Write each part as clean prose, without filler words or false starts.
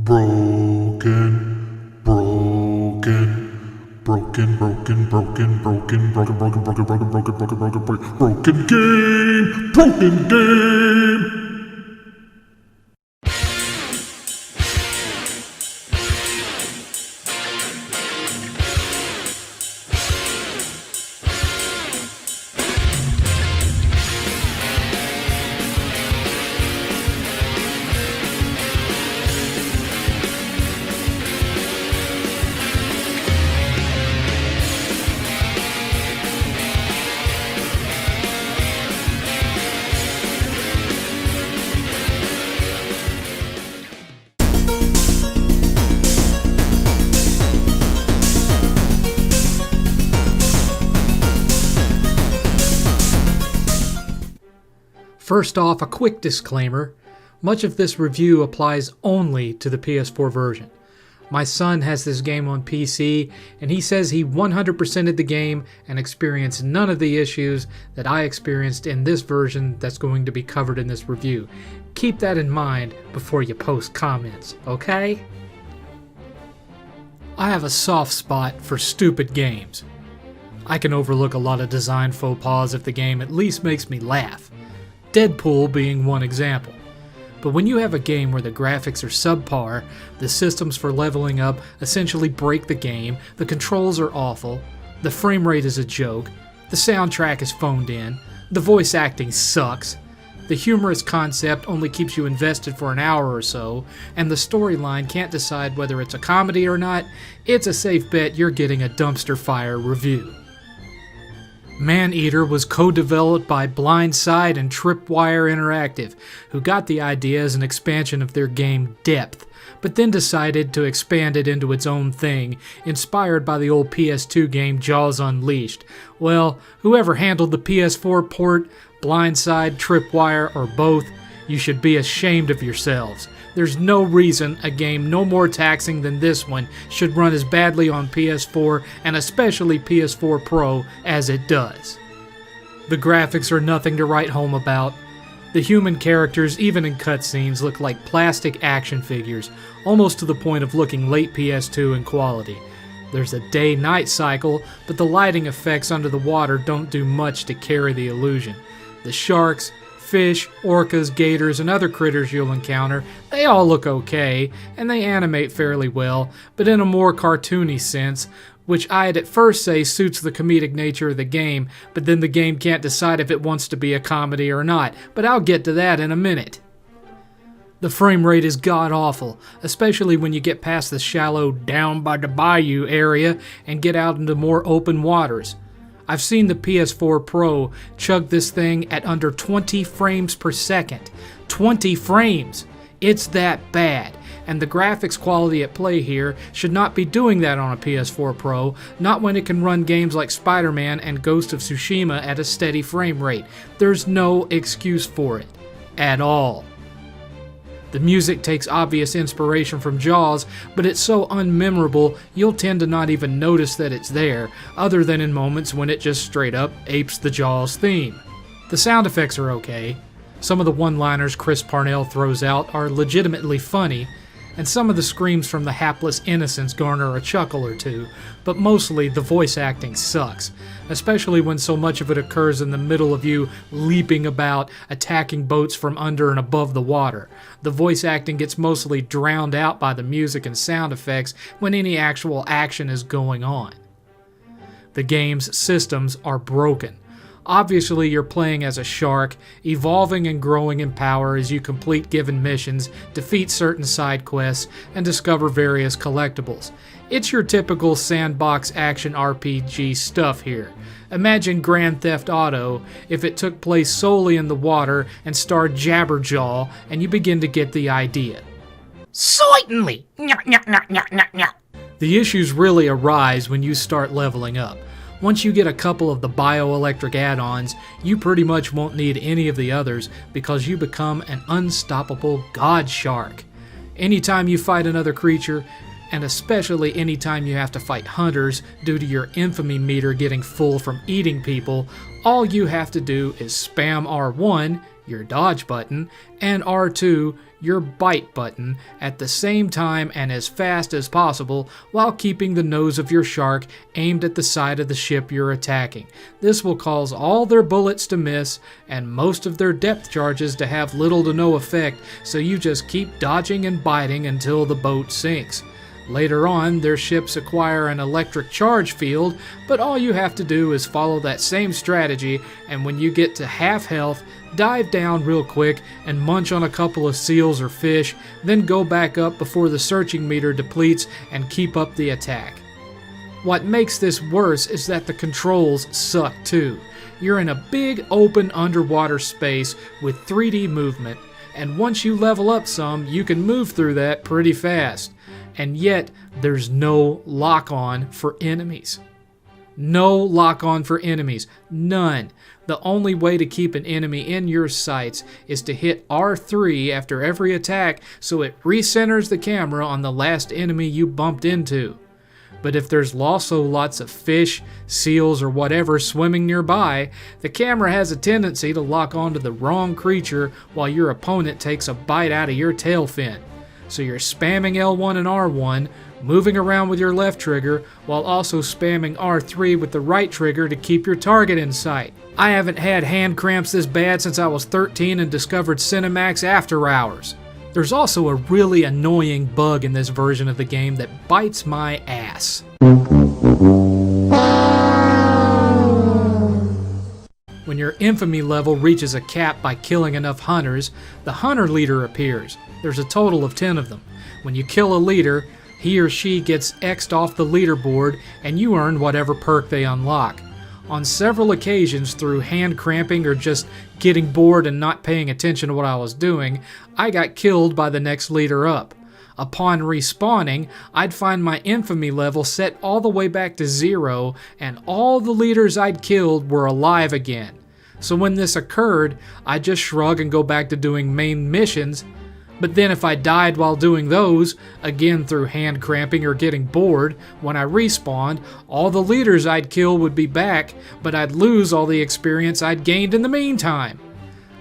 Broken, broken, broken, broken, broken, broken, broken, broken, broken, broken, broken, broken, broken, broken game, broken game. First off, a quick disclaimer. Much of this review applies only to the PS4 version. My son has this game on PC, and he says he 100%ed the game and experienced none of the issues that I experienced in this version that's going to be covered in this review. Keep that in mind before you post comments, okay? I have a soft spot for stupid games. I can overlook a lot of design faux pas if the game at least makes me laugh. Deadpool being one example. But when you have a game where the graphics are subpar, the systems for leveling up essentially break the game, the controls are awful, the frame rate is a joke, the soundtrack is phoned in, the voice acting sucks, the humorous concept only keeps you invested for an hour or so, and the storyline can't decide whether it's a comedy or not, it's a safe bet you're getting a dumpster fire review. Maneater was co-developed by Blindside and Tripwire Interactive, who got the idea as an expansion of their game D.B.T.S, but then decided to expand it into its own thing, inspired by the old PS2 game Jaws Unleashed. Well, whoever handled the PS4 port, Blindside, Tripwire, or both, you should be ashamed of yourselves. There's no reason a game no more taxing than this one should run as badly on PS4 and especially PS4 Pro as it does. The graphics are nothing to write home about. The human characters, even in cutscenes, look like plastic action figures, almost to the point of looking late PS2 in quality. There's a day-night cycle, but the lighting effects under the water don't do much to carry the illusion. The sharks, fish, orcas, gators, and other critters you'll encounter, they all look okay, and they animate fairly well, but in a more cartoony sense, which I'd at first say suits the comedic nature of the game, but then the game can't decide if it wants to be a comedy or not, but I'll get to that in a minute. The frame rate is god-awful, especially when you get past the shallow down by the bayou area and get out into more open waters. I've seen the PS4 Pro chug this thing at under 20 frames per second. 20 frames! It's that bad. And the graphics quality at play here should not be doing that on a PS4 Pro, not when it can run games like Spider-Man and Ghost of Tsushima at a steady frame rate. There's no excuse for it. At all. The music takes obvious inspiration from Jaws, but it's so unmemorable you'll tend to not even notice that it's there, other than in moments when it just straight up apes the Jaws theme. The sound effects are okay. Some of the one-liners Chris Parnell throws out are legitimately funny, and some of the screams from the hapless innocents garner a chuckle or two, but mostly the voice acting sucks, especially when so much of it occurs in the middle of you leaping about, attacking boats from under and above the water. The voice acting gets mostly drowned out by the music and sound effects when any actual action is going on. The game's systems are broken. Obviously, you're playing as a shark, evolving and growing in power as you complete given missions, defeat certain side quests, and discover various collectibles. It's your typical sandbox action RPG stuff here. Imagine Grand Theft Auto if it took place solely in the water and starred Jabberjaw, and you begin to get the idea. Certainly! The issues really arise when you start leveling up. Once you get a couple of the bioelectric add-ons, you pretty much won't need any of the others because you become an unstoppable god shark. Anytime you fight another creature, and especially anytime you have to fight hunters due to your infamy meter getting full from eating people, all you have to do is spam R1 your dodge button, and R2, your bite button, at the same time and as fast as possible while keeping the nose of your shark aimed at the side of the ship you're attacking. This will cause all their bullets to miss and most of their depth charges to have little to no effect, so you just keep dodging and biting until the boat sinks. Later on, their ships acquire an electric charge field, but all you have to do is follow that same strategy, and when you get to half health, dive down real quick and munch on a couple of seals or fish, then go back up before the searching meter depletes and keep up the attack. What makes this worse is that the controls suck too. You're in a big open underwater space with 3D movement, and once you level up some, you can move through that pretty fast. And yet, there's no lock-on for enemies. No lock-on for enemies. None. The only way to keep an enemy in your sights is to hit R3 after every attack so it recenters the camera on the last enemy you bumped into. But if there's also lots of fish, seals, or whatever swimming nearby, the camera has a tendency to lock onto the wrong creature while your opponent takes a bite out of your tail fin. So you're spamming L1 and R1, moving around with your left trigger, while also spamming R3 with the right trigger to keep your target in sight. I haven't had hand cramps this bad since I was 13 and discovered Cinemax After Hours. There's also a really annoying bug in this version of the game that bites my ass. When your infamy level reaches a cap by killing enough hunters, the hunter leader appears. There's a total of 10 of them. When you kill a leader, he or she gets X'd off the leaderboard and you earn whatever perk they unlock. On several occasions, through hand cramping or just getting bored and not paying attention to what I was doing, I got killed by the next leader up. Upon respawning, I'd find my infamy level set all the way back to 0, and all the leaders I'd killed were alive again. So when this occurred, I'd just shrug and go back to doing main missions. But then if I died while doing those, again through hand cramping or getting bored, when I respawned, all the leaders I'd kill would be back, but I'd lose all the experience I'd gained in the meantime.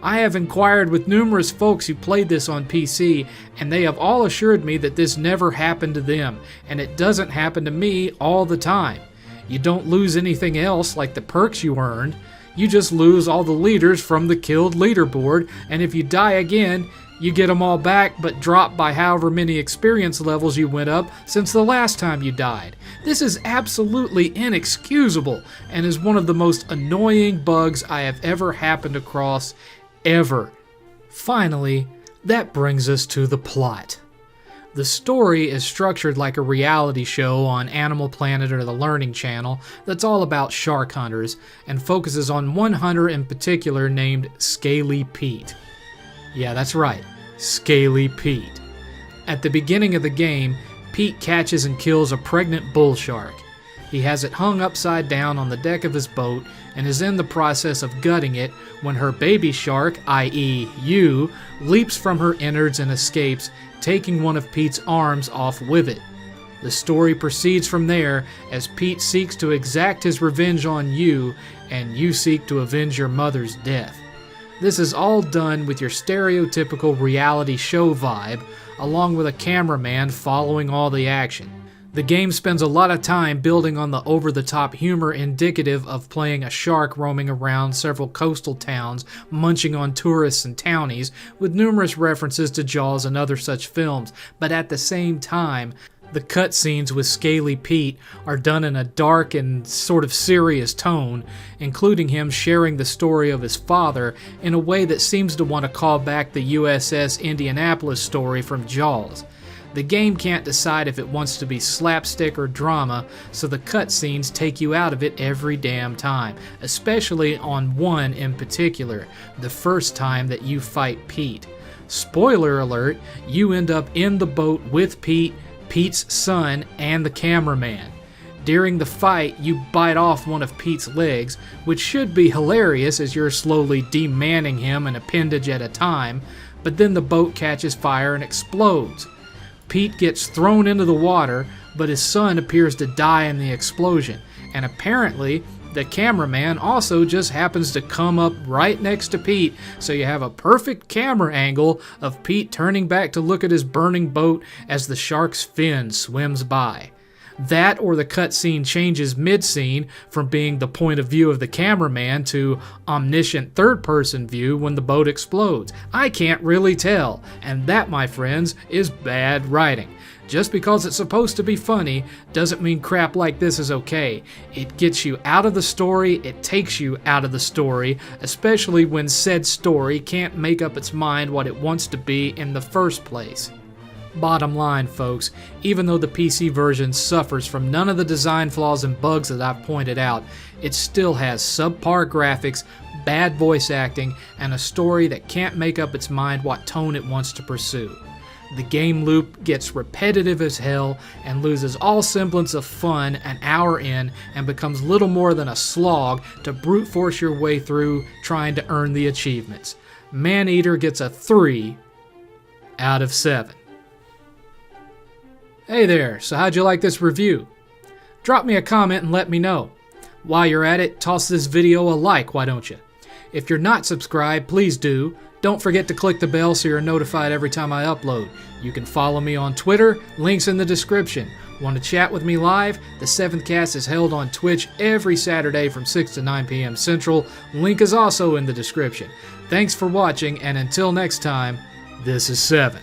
I have inquired with numerous folks who played this on PC, and they have all assured me that this never happened to them, and it doesn't happen to me all the time. You don't lose anything else like the perks you earned, you just lose all the leaders from the killed leaderboard, and if you die again, you get them all back, but drop by however many experience levels you went up since the last time you died. This is absolutely inexcusable, and is one of the most annoying bugs I have ever happened across, ever. Finally, that brings us to the plot. The story is structured like a reality show on Animal Planet or the Learning Channel that's all about shark hunters, and focuses on one hunter in particular named Scaly Pete. Yeah, that's right, Scaly Pete. At the beginning of the game, Pete catches and kills a pregnant bull shark. He has it hung upside down on the deck of his boat and is in the process of gutting it when her baby shark, i.e. you, leaps from her innards and escapes, taking one of Pete's arms off with it. The story proceeds from there as Pete seeks to exact his revenge on you, and you seek to avenge your mother's death. This is all done with your stereotypical reality show vibe, along with a cameraman following all the action. The game spends a lot of time building on the over-the-top humor indicative of playing a shark roaming around several coastal towns, munching on tourists and townies, with numerous references to Jaws and other such films, but at the same time, the cutscenes with Scaly Pete are done in a dark and sort of serious tone, including him sharing the story of his father in a way that seems to want to call back the USS Indianapolis story from Jaws. The game can't decide if it wants to be slapstick or drama, so the cutscenes take you out of it every damn time, especially on one in particular, the first time that you fight Pete. Spoiler alert, you end up in the boat with Pete, Pete's son, and the cameraman. During the fight, you bite off one of Pete's legs, which should be hilarious as you're slowly demanning him an appendage at a time, but then the boat catches fire and explodes. Pete gets thrown into the water, but his son appears to die in the explosion, and apparently, The cameraman also just happens to come up right next to Pete, so you have a perfect camera angle of Pete turning back to look at his burning boat as the shark's fin swims by. That or the cutscene changes mid-scene from being the point of view of the cameraman to omniscient third-person view when the boat explodes. I can't really tell, and that, my friends, is bad writing. Just because it's supposed to be funny doesn't mean crap like this is okay. It gets you out of the story, it takes you out of the story, especially when said story can't make up its mind what it wants to be in the first place. Bottom line, folks, even though the PC version suffers from none of the design flaws and bugs that I've pointed out, it still has subpar graphics, bad voice acting, and a story that can't make up its mind what tone it wants to pursue. The game loop gets repetitive as hell and loses all semblance of fun an hour in and becomes little more than a slog to brute force your way through trying to earn the achievements. Maneater gets a 3 out of 7. Hey there, so how'd you like this review? Drop me a comment and let me know. While you're at it, toss this video a like, why don't you? If you're not subscribed, please do. Don't forget to click the bell so you're notified every time I upload. You can follow me on Twitter, links in the description. Want to chat with me live? The 7th Cast is held on Twitch every Saturday from 6 to 9 p.m. Central. Link is also in the description. Thanks for watching, and until next time, this is 7.